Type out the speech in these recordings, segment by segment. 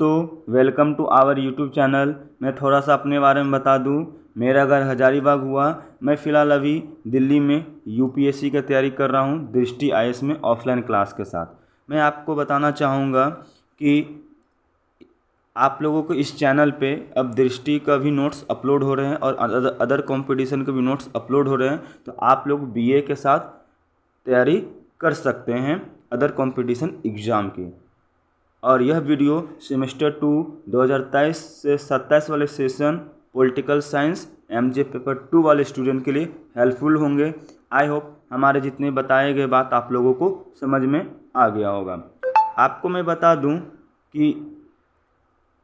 दोस्तों, welcome to our YouTube channel. मैं थोड़ा सा अपने बारे में बता दूं। मेरा घर हजारीबाग हुआ। मैं फ़िलहाल अभी दिल्ली में यूपीएससी की तैयारी कर रहा हूं, दृष्टि आईएएस में ऑफलाइन क्लास के साथ। मैं आपको बताना चाहूँगा कि आप लोगों को इस चैनल पे अब दृष्टि का भी नोट्स अपलोड हो रहे हैं और अदर कंपटीशन के भी नोट्स अपलोड हो रहे हैं। तो आप लोग बीए के साथ तैयारी कर सकते हैं अदर कंपटीशन एग्ज़ाम की। और यह वीडियो सेमेस्टर 2 2023 से 27 वाले session political science MJ paper 2 वाले स्टूडेंट के लिए हेल्पफुल होंगे। आई होप हमारे जितने बताए गए बात आप लोगों को समझ में आ गया होगा। आपको मैं बता दूं कि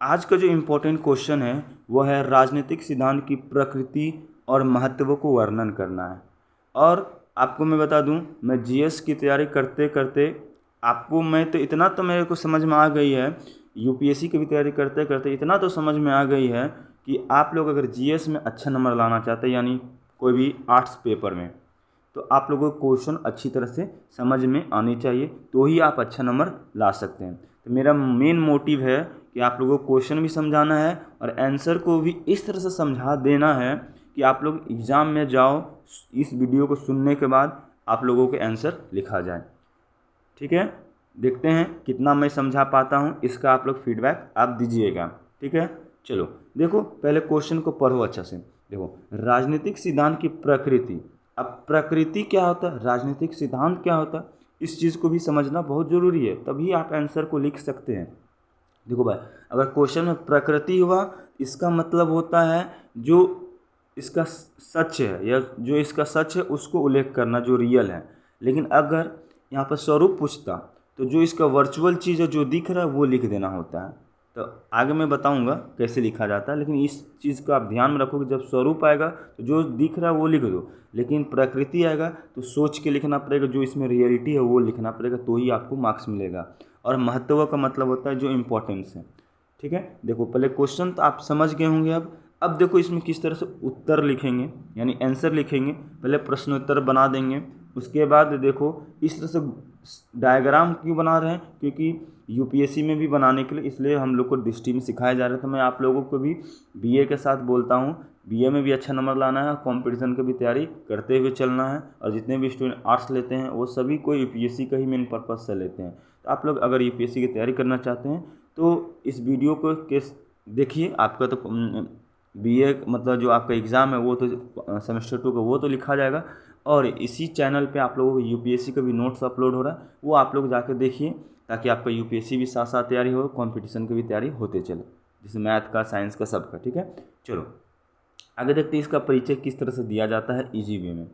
आज का जो इम्पोर्टेंट क्वेश्चन है वह है राजनीतिक सिद्धांत की प्रकृति और महत्व को वर्णन करना है। और आपको मैं बता दूं, मैं जीएस की तैयारी करते करते आपको मैं तो इतना तो मेरे को समझ में आ गई है, यूपीएससी की भी तैयारी करते करते इतना तो समझ में आ गई है कि आप लोग अगर जीएस में अच्छा नंबर लाना चाहते हैं, यानी कोई भी आर्ट्स पेपर में, तो आप लोगों को क्वेश्चन अच्छी तरह से समझ में आनी चाहिए, तो ही आप अच्छा नंबर ला सकते हैं। तो मेरा मेन मोटिव है कि आप लोगों को क्वेश्चन भी समझाना है और आंसर को भी इस तरह से समझा देना है कि आप लोग एग्ज़ाम में जाओ, इस वीडियो को सुनने के बाद आप लोगों के आंसर लिखा जाए। ठीक है, देखते हैं कितना मैं समझा पाता हूँ, इसका आप लोग फीडबैक आप दीजिएगा। ठीक है, चलो देखो, पहले क्वेश्चन को पढ़ो अच्छा से। देखो, राजनीतिक सिद्धांत की प्रकृति। अब प्रकृति क्या होता है, राजनीतिक सिद्धांत क्या होता है, इस चीज़ को भी समझना बहुत ज़रूरी है, तभी आप आंसर को लिख सकते हैं। देखो भाई, अगर क्वेश्चन में प्रकृति हुआ, इसका मतलब होता है जो इसका सच है या जो इसका सच है उसको उल्लेख करना, जो रियल है। लेकिन अगर यहाँ पर स्वरूप पूछता तो जो इसका वर्चुअल चीज़ है, जो दिख रहा है, वो लिख देना होता है। तो आगे मैं बताऊंगा कैसे लिखा जाता है, लेकिन इस चीज़ का आप ध्यान में रखो कि जब स्वरूप आएगा तो जो दिख रहा है वो लिख दो, लेकिन प्रकृति आएगा तो सोच के लिखना पड़ेगा, जो इसमें रियलिटी है वो लिखना पड़ेगा, तो ही आपको मार्क्स मिलेगा। और महत्व का मतलब होता है जो इम्पोर्टेंस है। ठीक है, देखो पहले क्वेश्चन तो आप समझ गए होंगे। अब देखो इसमें किस तरह से उत्तर लिखेंगे, यानी आंसर लिखेंगे। पहले प्रश्नोत्तर बना देंगे, उसके बाद देखो इस तरह से डायग्राम क्यों बना रहे हैं, क्योंकि यूपीएससी में भी बनाने के लिए, इसलिए हम लोग को दृष्टि में सिखाया जा रहा था। मैं आप लोगों को भी बीए के साथ बोलता हूँ, बीए में भी अच्छा नंबर लाना है, कंपटीशन की भी तैयारी करते हुए चलना है। और जितने भी स्टूडेंट आर्ट्स लेते हैं वो सभी को यूपीएससी का ही मेन पर्पज से लेते हैं। तो आप लोग अगर यूपीएससी की तैयारी करना चाहते हैं तो इस वीडियो को देखिए। आपका तो बीए मतलब जो आपका एग्ज़ाम है वो तो सेमेस्टर 2 का वो तो लिखा जाएगा, और इसी चैनल पे आप लोगों को यूपीएससी का भी नोट्स अपलोड हो रहा है, वो आप लोग जाकर देखिए, ताकि आपका यूपीएससी भी साथ साथ तैयारी हो, कंपटीशन की भी तैयारी होते चले, जैसे मैथ का, साइंस का, सबका। ठीक है, चलो आगे देखते हैं इसका परिचय किस तरह से दिया जाता है इजी वे में।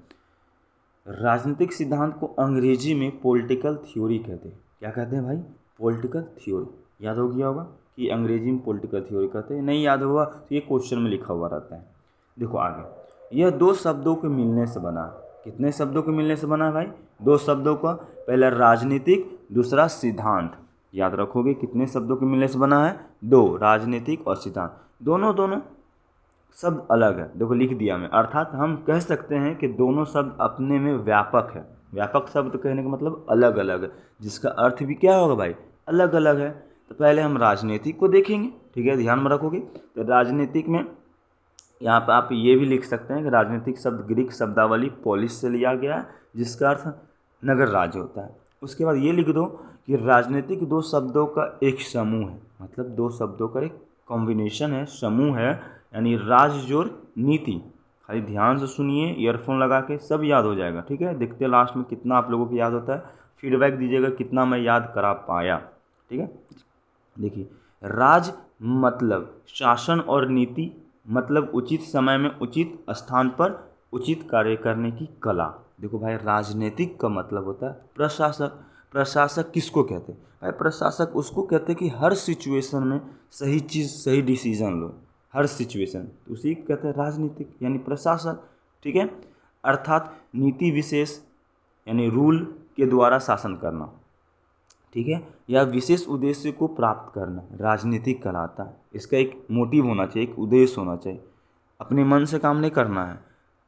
राजनीतिक सिद्धांत को अंग्रेजी में पॉलिटिकल थ्योरी कहते हैं। क्या कहते हैं भाई? Political theory. याद हो गया होगा कि अंग्रेजी में पॉलिटिकल थ्योरी कहते हैं। नहीं याद होगा तो ये क्वेश्चन में लिखा हुआ रहता है। देखो आगे, यह दो शब्दों के मिलने से बना है। कितने शब्दों के मिलने से बना है भाई? दो शब्दों का, पहला राजनीतिक, दूसरा सिद्धांत। याद रखोगे कितने शब्दों के मिलने से बना है? दो, राजनीतिक और सिद्धांत। दोनों शब्द अलग है। देखो लिख दिया मैं, अर्थात हम कह सकते हैं कि दोनों शब्द अपने में व्यापक है। व्यापक शब्द कहने का मतलब अलग अलग है, जिसका अर्थ भी क्या होगा भाई? अलग अलग है। तो पहले हम राजनीतिक को देखेंगे। ठीक है, ध्यान में रखोगे। तो राजनीतिक में यहाँ पर आप ये भी लिख सकते हैं कि राजनीतिक शब्द ग्रीक शब्दावली पोलिस से लिया गया है, जिसका अर्थ नगर राज्य होता है। उसके बाद ये लिख दो कि राजनीतिक दो शब्दों का एक समूह है, मतलब दो शब्दों का एक कॉम्बिनेशन है, समूह है, यानी राज जोड़ नीति। खाली ध्यान से सुनिए, ईयरफोन लगा के, सब याद हो जाएगा। ठीक है, देखते हैं लास्ट में कितना आप लोगों को याद होता है। फीडबैक दीजिएगा कितना मैं याद करा पाया। ठीक है, देखिए, राज मतलब शासन और नीति मतलब उचित समय में उचित स्थान पर उचित कार्य करने की कला। देखो भाई, राजनीतिक का मतलब होता है प्रशासक। प्रशासक किसको कहते हैं भाई? प्रशासक उसको कहते हैं कि हर सिचुएशन में सही चीज़, सही डिसीजन लो, हर सिचुएशन, तो उसी को कहते हैं राजनीतिक, यानी प्रशासक। ठीक है, अर्थात नीति विशेष यानी रूल के द्वारा शासन करना। ठीक है, या विशेष उद्देश्य को प्राप्त करना राजनीतिक कहलाता है। इसका एक मोटिव होना चाहिए, एक उद्देश्य होना चाहिए। अपने मन से काम नहीं करना है।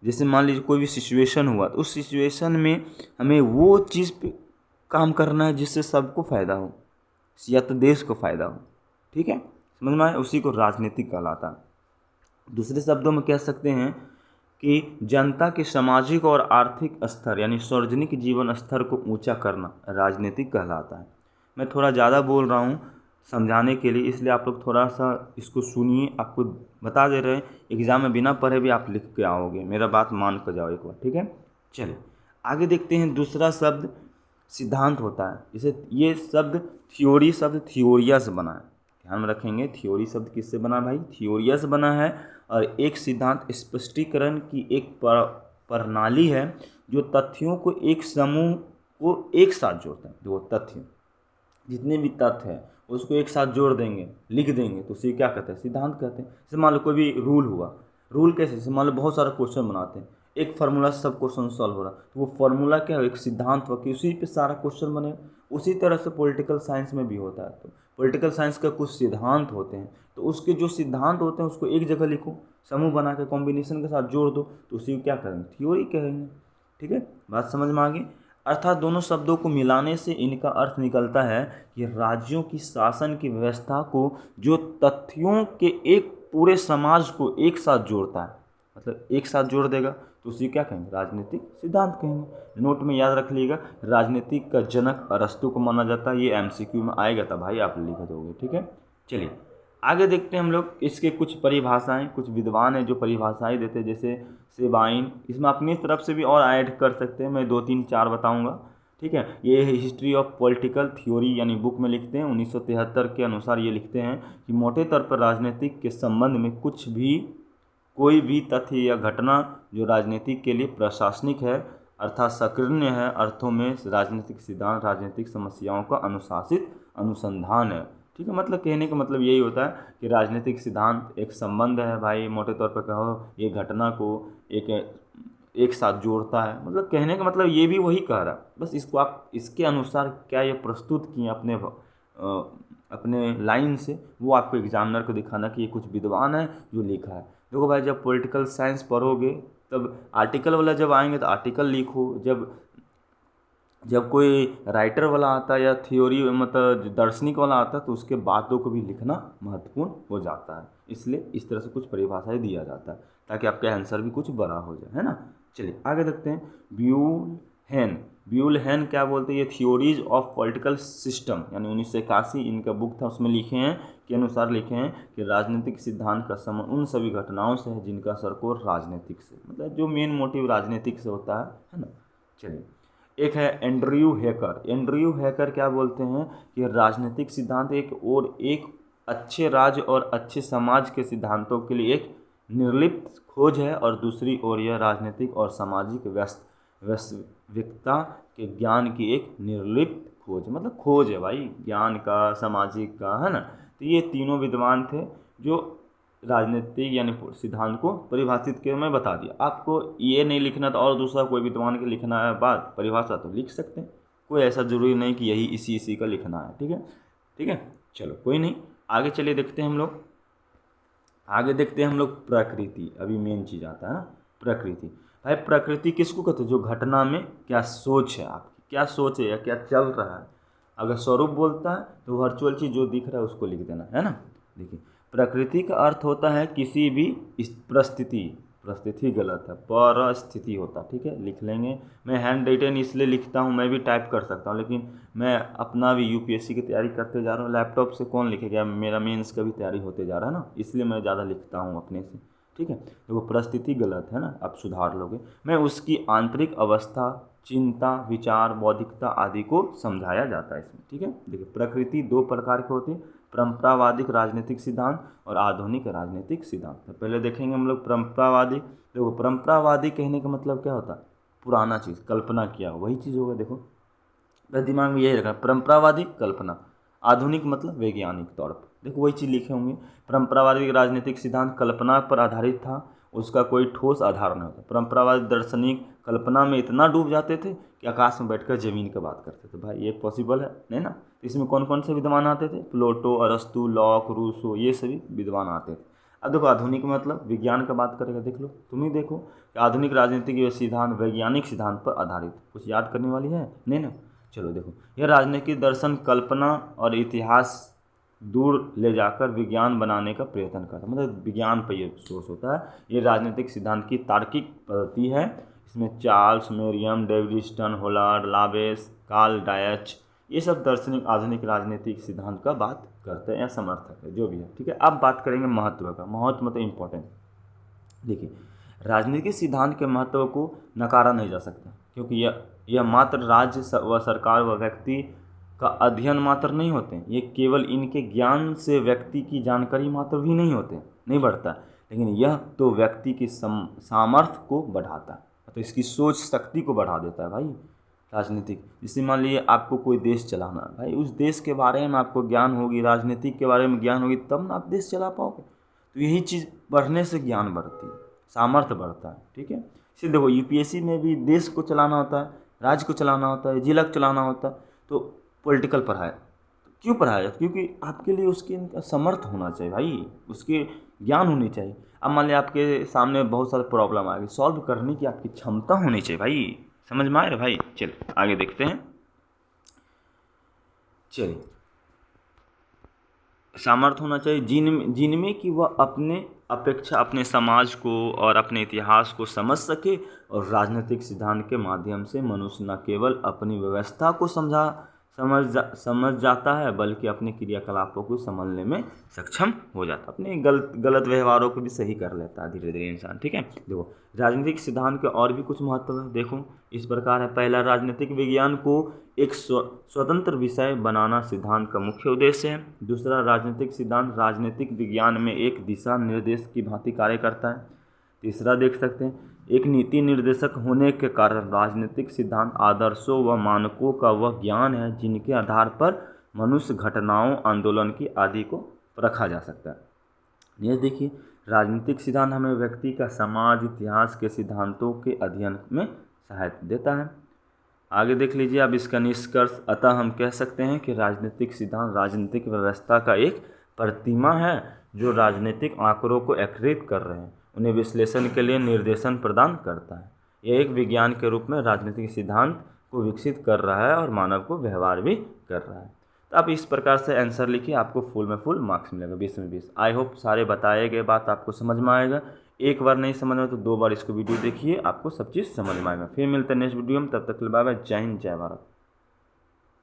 जैसे मान लीजिए कोई भी सिचुएशन हुआ, तो उस सिचुएशन में हमें वो चीज़ पे काम करना है जिससे सबको फ़ायदा हो, या तो देश को फ़ायदा हो। ठीक है, समझ में आया, उसी को राजनीतिक कहलाता है। दूसरे शब्दों में कह सकते हैं कि जनता के सामाजिक और आर्थिक स्तर यानी सार्वजनिक जीवन स्तर को ऊंचा करना राजनीतिक कहलाता है। मैं थोड़ा ज़्यादा बोल रहा हूँ समझाने के लिए, इसलिए आप लोग थोड़ा सा इसको सुनिए, आपको बता दे रहे हैं, एग्ज़ाम में बिना पढ़े भी आप लिख के आओगे, मेरा बात मान कर जाओ एक बार, ठीक है। चलिए आगे देखते हैं। दूसरा शब्द सिद्धांत होता है। इसे ये शब्द थ्योरी शब्द थियोरिया से बना है, ध्यान में रखेंगे। थ्योरी शब्द किससे बना भाई? थियोरिया से बना है। और एक सिद्धांत स्पष्टीकरण की एक प्रणाली है जो तथ्यों को एक समूह को एक साथ जोड़ता है। जो तथ्य जितने भी तथ्य है उसको एक साथ जोड़ देंगे, लिख देंगे, तो उसे क्या कहते हैं? सिद्धांत कहते हैं। जैसे मान लो कोई भी रूल हुआ, रूल कैसे? जैसे मान लो बहुत सारा क्वेश्चन बनाते हैं, एक फार्मूला से सब क्वेश्चन सॉल्व हो रहा, तो वो फार्मूला क्या है? एक सिद्धांत हो कि उसी पे सारा क्वेश्चन बने। उसी तरह से पॉलिटिकल साइंस में भी होता है। तो पॉलिटिकल साइंस का कुछ सिद्धांत होते हैं, तो उसके जो सिद्धांत होते हैं उसको एक जगह लिखो, समूह बना के कॉम्बिनेशन के साथ जोड़ दो, तो उसी को क्या करेंगे? थ्योरी कहेंगे। ठीक है, बात समझ में आ गई। अर्थात दोनों शब्दों को मिलाने से इनका अर्थ निकलता है कि राज्यों की शासन की व्यवस्था को जो तथ्यों के एक पूरे समाज को एक साथ जोड़ता है, मतलब एक साथ जोड़ देगा, तो उसी क्या कहेंगे? राजनीतिक सिद्धांत कहेंगे। नोट में याद रख लीजिएगा, राजनीतिक का जनक अरस्तु को माना जाता है। ये एमसीक्यू में आएगा तब भाई आप लिख दोगे। ठीक है, चलिए आगे देखते हैं हम लोग इसके कुछ परिभाषाएं। कुछ विद्वान हैं जो परिभाषाएं देते हैं, जैसे सेबाइन। इसमें अपनी तरफ से भी और ऐड कर सकते हैं, मैं 2 3 4 बताऊंगा। ठीक है, ये हिस्ट्री ऑफ पॉलिटिकल थ्योरी यानी बुक में लिखते हैं 1973 के अनुसार। ये लिखते हैं कि मोटे तौर पर राजनीतिक के संबंध में कोई भी तथ्य या घटना जो राजनीतिक के लिए प्रशासनिक है अर्थात सक्रिय है अर्थों में राजनीतिक सिद्धांत राजनीतिक समस्याओं का अनुशासित अनुसंधान है। ठीक है, मतलब कहने का मतलब यही होता है कि राजनीतिक सिद्धांत एक संबंध है भाई, मोटे तौर पर कहो ये घटना को एक साथ जोड़ता है। मतलब कहने का मतलब ये भी वही कह रहा है, बस इसको आप इसके अनुसार क्या ये प्रस्तुत किए अपने लाइन से, वो आपको एग्जामिनर को दिखाना कि ये कुछ विद्वान है जो लिखा है। देखो भाई, जब पॉलिटिकल साइंस पढ़ोगे तब आर्टिकल वाला जब आएंगे तो आर्टिकल लिखो, जब कोई राइटर वाला आता है या थ्योरी मतलब दार्शनिक वाला आता है तो उसके बातों को भी लिखना महत्वपूर्ण हो जाता है। इसलिए इस तरह से कुछ परिभाषाएं दिया जाता है ताकि आपका आंसर भी कुछ बड़ा हो जाए, है ना। चलिए आगे देखते हैं। ब्यूलहैन क्या बोलते हैं? ये थ्योरीज ऑफ पॉलिटिकल सिस्टम यानी 1981 इनका बुक था, उसमें लिखे हैं के अनुसार लिखे हैं कि राजनीतिक सिद्धांत का संबंध उन सभी घटनाओं से है जिनका सरकोर राजनीतिक से, मतलब जो मेन मोटिव राजनीतिक से होता है ना। चलिए एक है एंड्रयू हैकर। एंड्रयू हैकर क्या बोलते हैं कि राजनीतिक सिद्धांत एक अच्छे राज्य और अच्छे समाज के सिद्धांतों के लिए एक निर्लिप्त खोज है और दूसरी ओर यह राजनीतिक और सामाजिक वास्तविकता के ज्ञान की एक निर्लिप्त खोज, मतलब खोज है भाई ज्ञान का सामाजिक का, है ना। तो ये तीनों विद्वान थे जो राजनीतिक यानी सिद्धांत को परिभाषित किया। मैं बता दिया आपको, ये नहीं लिखना था और दूसरा कोई विद्वान के लिखना है बात परिभाषा तो लिख सकते हैं, कोई ऐसा ज़रूरी नहीं कि यही इसी का लिखना है। ठीक है, ठीक है, चलो कोई नहीं, आगे चलिए देखते हैं हम लोग। आगे देखते हैं हम लोग प्रकृति। अभी मेन चीज़ आता है ना, प्रकृति। भाई प्रकृति किसको कहते हैं? जो घटना में क्या सोच है आपकी, क्या सोच है या क्या चल रहा है। अगर स्वरूप बोलता है तो वर्चुअल चीज़ जो दिख रहा है उसको लिख देना, है ना। देखिए प्रकृति का अर्थ होता है किसी भी परिस्थिति गलत है, परिस्थिति होता, ठीक है, लिख लेंगे। मैं हैंड रिटन इसलिए लिखता हूँ, मैं भी टाइप कर सकता हूँ, लेकिन मैं अपना भी यूपीएससी की तैयारी करते जा रहा हूँ, लैपटॉप से कौन लिखेगा, मेरा मेंस का भी तैयारी होते जा रहा है ना, इसलिए मैं ज़्यादा लिखता हूँ अपने से। ठीक है, तो वो परिस्थिति गलत है ना, आप सुधार लोगे। मैं उसकी आंतरिक अवस्था, चिंता, विचार, बौद्धिकता आदि को समझाया जाता है इसमें। ठीक है, देखिए प्रकृति 2 प्रकार की होती है, परंपरावादिक राजनीतिक सिद्धांत और आधुनिक राजनीतिक सिद्धांत। तो पहले देखेंगे हम लोग परंपरावादी। देखो परंपरावादी कहने का मतलब क्या होता है? पुराना चीज़ कल्पना किया वही चीज़ होगा। देखो बस दिमाग में यही रखना, परंपरावादी कल्पना, आधुनिक मतलब वैज्ञानिक तौर पर। देखो वही चीज़ लिखे होंगे। परंपरावादी राजनीतिक सिद्धांत कल्पना पर आधारित था, उसका कोई ठोस आधार नहीं होता। परंपरावादी दार्शनिक कल्पना में इतना डूब जाते थे कि आकाश में बैठकर जमीन की बात करते थे। भाई ये पॉसिबल है नहीं ना। तो इसमें कौन कौन से विद्वान आते थे? प्लेटो, अरस्तु, लॉक, रूसो, ये सभी विद्वान आते थे। अब देखो आधुनिक मतलब विज्ञान का बात करेगा। देख लो तुम ही देखो कि आधुनिक राजनीतिक सिद्धांत वैज्ञानिक सिद्धांत पर आधारित। कुछ याद करने वाली है नहीं ना। चलो देखो, यह राजनीतिक दर्शन कल्पना और इतिहास दूर ले जाकर विज्ञान बनाने का प्रयत्न करता है, मतलब विज्ञान पर ये सोर्स होता है। ये राजनीतिक सिद्धांत की तार्किक पद्धति है। इसमें चार्ल्स मेरियम, डेविड स्टर्न, होलार्ड, लावेस, कार्ल डायच, ये सब दार्शनिक आधुनिक राजनीतिक सिद्धांत का बात करते हैं या समर्थक है, जो भी है। ठीक है, अब बात करेंगे महत्व का। महत्व मतलब इम्पोर्टेंट। देखिए, राजनीतिक सिद्धांत के महत्व को नकारा नहीं जा सकता, क्योंकि यह मात्र राज्य व सरकार व व्यक्ति का अध्ययन मात्र नहीं होते, ये केवल इनके ज्ञान से व्यक्ति की जानकारी मात्र भी नहीं बढ़ता, लेकिन यह तो व्यक्ति की सामर्थ्य को बढ़ाता है, तो इसकी सोच शक्ति को बढ़ा देता है भाई राजनीतिक। जैसे मान लीजिए आपको कोई देश चलाना है भाई, उस देश के बारे में आपको ज्ञान होगी, राजनीतिक के बारे में ज्ञान होगी, तब ना आप देश चला पाओगे। तो यही चीज़ बढ़ने से ज्ञान बढ़ती है, सामर्थ्य बढ़ता है। ठीक है, इसे देखो यूपीएससी में भी देश को चलाना होता है, राज्य को चलाना होता है, जिला को चलाना होता है, तो पॉलिटिकल पढ़ाया। क्यों पढ़ाया? क्योंकि आपके लिए उसके समर्थ होना चाहिए भाई, उसके ज्ञान होनी चाहिए। अब मान लिया आपके सामने बहुत सारे प्रॉब्लम आ गई, सॉल्व करने की आपकी क्षमता होनी चाहिए भाई। समझ में आए रे भाई? चलिए आगे देखते हैं। चलिए, सामर्थ्य होना चाहिए जिनमें कि वह अपने अपेक्षा अपने समाज को और अपने इतिहास को समझ सके, और राजनीतिक सिद्धांत के माध्यम से मनुष्य न केवल अपनी व्यवस्था को समझ जाता है, बल्कि अपने क्रियाकलापों को समझने में सक्षम हो जाता है, अपने गलत व्यवहारों को भी सही कर लेता है धीरे धीरे इंसान। ठीक है, देखो राजनीतिक सिद्धांत के और भी कुछ महत्व है। देखो इस प्रकार है। पहला, राजनीतिक विज्ञान को एक स्वतंत्र विषय बनाना सिद्धांत का मुख्य उद्देश्य है। दूसरा, राजनीतिक सिद्धांत राजनीतिक विज्ञान में एक दिशा निर्देश की भांति कार्य करता है। तीसरा देख सकते हैं, एक नीति निर्देशक होने के कारण राजनीतिक सिद्धांत आदर्शों व मानकों का वह ज्ञान है जिनके आधार पर मनुष्य घटनाओं, आंदोलन की आदि को परखा जा सकता है। ये देखिए, राजनीतिक सिद्धांत हमें व्यक्ति का समाज, इतिहास के सिद्धांतों के अध्ययन में सहायता देता है। आगे देख लीजिए अब इसका निष्कर्ष। अतः हम कह सकते हैं कि राजनीतिक सिद्धांत राजनीतिक व्यवस्था का एक प्रतिमा है, जो राजनीतिक आंकड़ों को एकीकृत कर रहे हैं, उन्हें विश्लेषण के लिए निर्देशन प्रदान करता है। यह एक विज्ञान के रूप में राजनीतिक सिद्धांत को विकसित कर रहा है और मानव को व्यवहार भी कर रहा है। तो आप इस प्रकार से आंसर लिखिए, आपको फुल में फुल मार्क्स मिलेगा, 20 में 20। आई होप सारे बताए गए बात आपको समझ में आएगा। एक बार नहीं समझ में तो 2 बार इसको वीडियो देखिए, आपको सब चीज़ समझ में आएगा। फिर मिलते हैं नेक्स्ट वीडियो में, तब तक के लिए बाय बाय। जय हिंद, जय भारत।